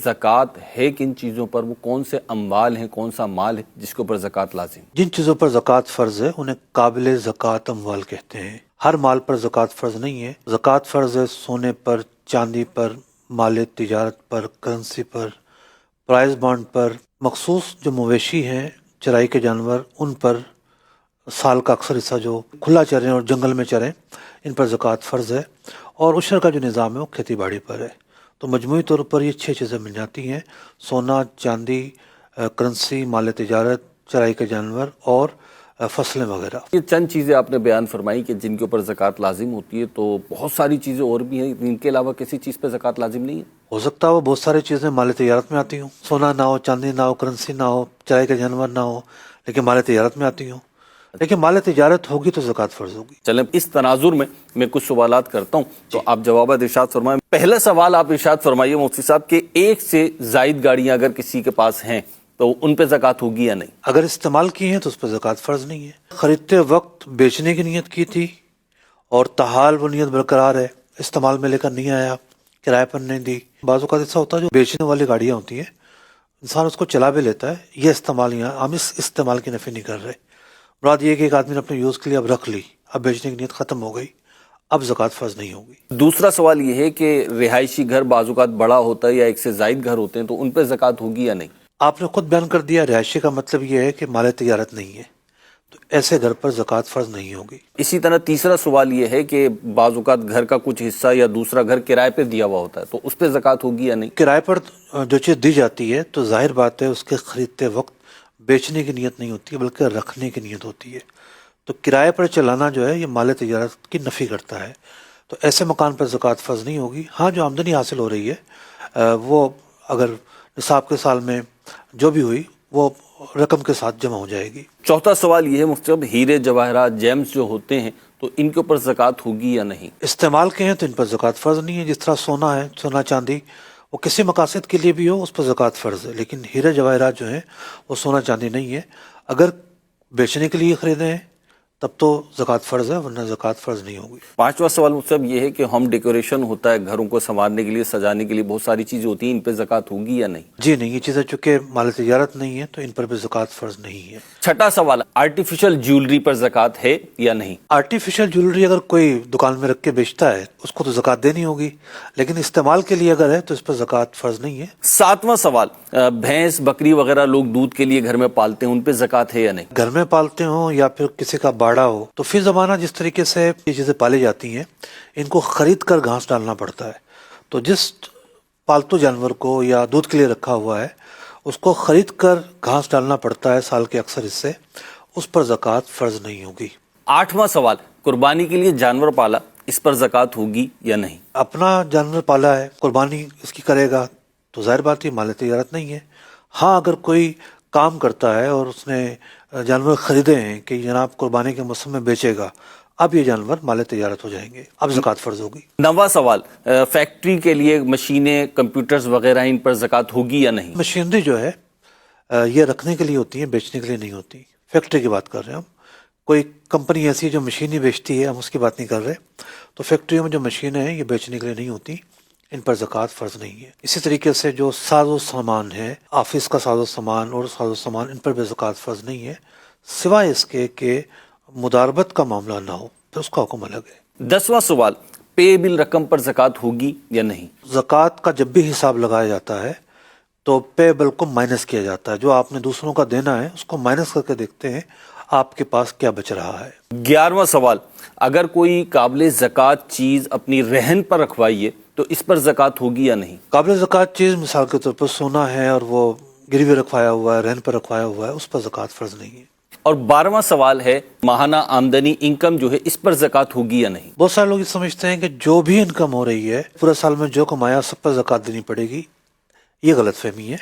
زکوٰۃ ہے کن چیزوں پر، وہ کون سے اموال ہیں، کون سا مال ہے جس کے اوپر زکوٰۃ لازم؟ جن چیزوں پر زکوٰۃ فرض ہے انہیں قابل زکوٰۃ اموال کہتے ہیں۔ ہر مال پر زکوٰۃ فرض نہیں ہے۔ زکوٰۃ فرض ہے سونے پر، چاندی پر، مال تجارت پر، کرنسی پر، پرائز بانڈ پر، مخصوص جو مویشی ہیں چرائی کے جانور ان پر، سال کا اکثر حصہ جو کھلا چریں اور جنگل میں چریں ان پر زکوٰۃ فرض ہے، اور عشر کا جو نظام ہے وہ کھیتی باڑی پر ہے۔ تو مجموعی طور پر یہ 6 چیزیں مل جاتی ہیں: سونا، چاندی، کرنسی، مال تجارت، چرائی کے جانور اور فصلیں وغیرہ۔ یہ چند چیزیں آپ نے بیان فرمائی کہ جن کے اوپر زکوٰۃ لازم ہوتی ہے، تو بہت ساری چیزیں اور بھی ہیں، ان کے علاوہ کسی چیز پہ زکوٰۃ لازم نہیں ہے؟ ہو سکتا ہے وہ بہت ساری چیزیں مال تجارت میں آتی ہوں، سونا نہ ہو، چاندی نہ ہو، کرنسی نہ ہو، چرائی کے جانور نہ ہو، لیکن مال تجارت میں آتی ہوں۔ لیکن مال تجارت ہوگی تو زکوٰۃ فرض ہوگی۔ چلیں اس تناظر میں کچھ سوالات کرتا ہوں تو آپ جوابات ارشاد فرمائیں۔ پہلا سوال آپ ارشاد فرمائیے مفتی صاحب کہ ایک سے زائد گاڑیاں اگر کسی کے پاس ہیں تو ان پہ زکوٰۃ ہوگی یا نہیں؟ اگر استعمال کی ہیں تو اس پر زکوٰۃ فرض نہیں ہے۔ خریدتے وقت بیچنے کی نیت کی تھی اور تاحال وہ نیت برقرار ہے، استعمال میں لے کر نہیں آیا، کرائے پر نہیں دی۔ بعض اوقات ایسا ہوتا ہے جو بیچنے والی گاڑیاں ہوتی ہیں انسان اس کو چلا بھی لیتا ہے، یہ استعمال یہاں ہم اس استعمال کی نفی نہیں کر رہے۔ مراد یہ کہ ایک آدمی نے اپنے یوز کے لیے اب رکھ لی، اب بیچنے کی نیت ختم ہو گئی، اب زکوٰۃ فرض نہیں ہوگی۔ دوسرا سوال یہ ہے کہ رہائشی گھر بعض اوقات بڑا ہوتا ہے یا ایک سے زائد گھر ہوتے ہیں تو ان پہ زکوٰۃ ہوگی یا نہیں؟ آپ نے خود بیان کر دیا، رہائشی کا مطلب یہ ہے کہ مال تجارت نہیں ہے، تو ایسے گھر پر زکوٰۃ فرض نہیں ہوگی۔ اسی طرح تیسرا سوال یہ ہے کہ بعض اوقات گھر کا کچھ حصہ یا دوسرا گھر کرائے پہ دیا ہوا ہوتا ہے تو اس پہ زکوٰۃ ہوگی یا نہیں؟ کرائے پر جو چیز دی جاتی ہے تو ظاہر بات ہے اس کے خریدتے وقت بیچنے کی نیت نہیں ہوتی بلکہ رکھنے کی نیت ہوتی ہے، تو کرائے پر چلانا جو ہے یہ مال تجارت کی نفی کرتا ہے، تو ایسے مکان پر زکوٰۃ فرض نہیں ہوگی۔ ہاں جو آمدنی حاصل ہو رہی ہے وہ اگر نصاب کے سال میں جو بھی ہوئی وہ رقم کے ساتھ جمع ہو جائے گی۔ چوتھا سوال یہ ہے مفتی صاحب، ہیرے جواہرات جیمز جو ہوتے ہیں تو ان کے اوپر زکوٰۃ ہوگی یا نہیں؟ استعمال کے ہیں تو ان پر زکوٰۃ فرض نہیں ہے۔ جس طرح سونا ہے، سونا چاندی وہ کسی مقاصد کے لیے بھی ہو اس پر زکوٰۃ فرض ہے، لیکن ہیرے جواہرات جو ہیں وہ سونا چاندی نہیں ہے۔ اگر بیچنے کے لیے خریدے ہیں تب تو زکوٰۃ فرض ہے، ورنہ زکوٰۃ فرض نہیں ہوگی۔ پانچواں سوال مفتی صاحب یہ ہے کہ ہوم ڈیکوریشن ہوتا ہے، گھروں کو سنوارنے کے لیے، سجانے کے لیے بہت ساری چیزیں ہوتی ہیں، ان پہ زکوٰۃ ہوگی یا نہیں؟ جی نہیں، یہ چیزیں چونکہ مال تجارت نہیں ہے تو ان پر بھی زکوٰۃ فرض نہیں ہے۔ چھٹا سوال، آرٹیفیشل جیولری پر زکوٰۃ ہے یا نہیں؟ آرٹیفیشل جیولری اگر کوئی دکان میں رکھ کے بیچتا ہے اس کو تو زکوٰۃ دینی ہوگی، لیکن استعمال کے لیے اگر ہے تو اس پر زکوٰۃ فرض نہیں ہے۔ ساتواں سوال، بھینس بکری وغیرہ لوگ دودھ کے لیے گھر میں پالتے ہیں، ان پہ زکوٰۃ ہے یا نہیں؟ گھر میں پالتے ہوں یا پھر کسی کا باڑا ہو تو فی زمانہ جس طریقے سے یہ چیزیں پالی جاتی ہیں ان کو خرید کر گھاس ڈالنا پڑتا ہے، تو جس پالتو جانور کو یا دودھ کے لیے رکھا ہوا ہے اس کو خرید کر گھاس ڈالنا پڑتا ہے سال کے اکثر حصے، اس پر زکوٰۃ فرض نہیں ہوگی۔ آٹھواں سوال، قربانی کے لیے جانور پالا، اس پر زکوٰۃ ہوگی یا نہیں؟ اپنا جانور پالا ہے، قربانی اس کی کرے گا تو ظاہر بات ہے مال تجارت نہیں ہے۔ ہاں اگر کوئی کام کرتا ہے اور اس نے جانور خریدے ہیں کہ جناب قربانی کے موسم میں بیچے گا، اب یہ جانور مال تجارت ہو جائیں گے، اب زکوٰۃ فرض ہوگی۔ نواں سوال، فیکٹری کے لیے مشینیں، کمپیوٹرز وغیرہ، ان پر زکوٰۃ ہوگی یا نہیں؟ مشینری جو ہے یہ رکھنے کے لیے ہوتی ہیں، بیچنے کے لیے نہیں ہوتی۔ فیکٹری کی بات کر رہے ہیں ہم، کوئی کمپنی ایسی ہے جو مشینیں بیچتی ہے، ہم اس کی بات نہیں کر رہے۔ تو فیکٹریوں میں جو مشینیں ہیں یہ بیچنے کے لیے نہیں ہوتی، ان پر زکوٰۃ فرض نہیں ہے۔ اسی طریقے سے جو ساز و سامان ہے، آفس کا ساز و سامان اور ساز و سامان، ان پر بھی زکوٰۃ فرض نہیں ہے، سوائے اس کے کہ مداربت کا معاملہ نہ ہو تو اس کا حکم الگ ہے۔ 10واں سوال، پے بل رقم پر زکوٰۃ ہوگی یا نہیں؟ زکوٰۃ کا جب بھی حساب لگایا جاتا ہے تو پے بل کو مائنس کیا جاتا ہے، جو آپ نے دوسروں کا دینا ہے اس کو مائنس کر کے دیکھتے ہیں آپ کے پاس کیا بچ رہا ہے۔ 11واں سوال، اگر کوئی قابل زکوٰۃ چیز اپنی رہن پر رکھوائیے تو اس پر زکوٰۃ ہوگی یا نہیں؟ قابل زکوٰۃ چیز مثال کے طور پر سونا ہے اور وہ گروی رکھوایا ہوا ہے، رہن پر رکھوایا ہوا ہے، اس پر زکوٰۃ فرض نہیں ہے۔ اور 12واں سوال ہے، ماہانہ آمدنی، انکم جو ہے، اس پر زکوٰۃ ہوگی یا نہیں؟ بہت سارے لوگ یہ سمجھتے ہیں کہ جو بھی انکم ہو رہی ہے پورے سال میں جو کمایا سب پر زکوٰۃ دینی پڑے گی، یہ غلط فہمی ہے۔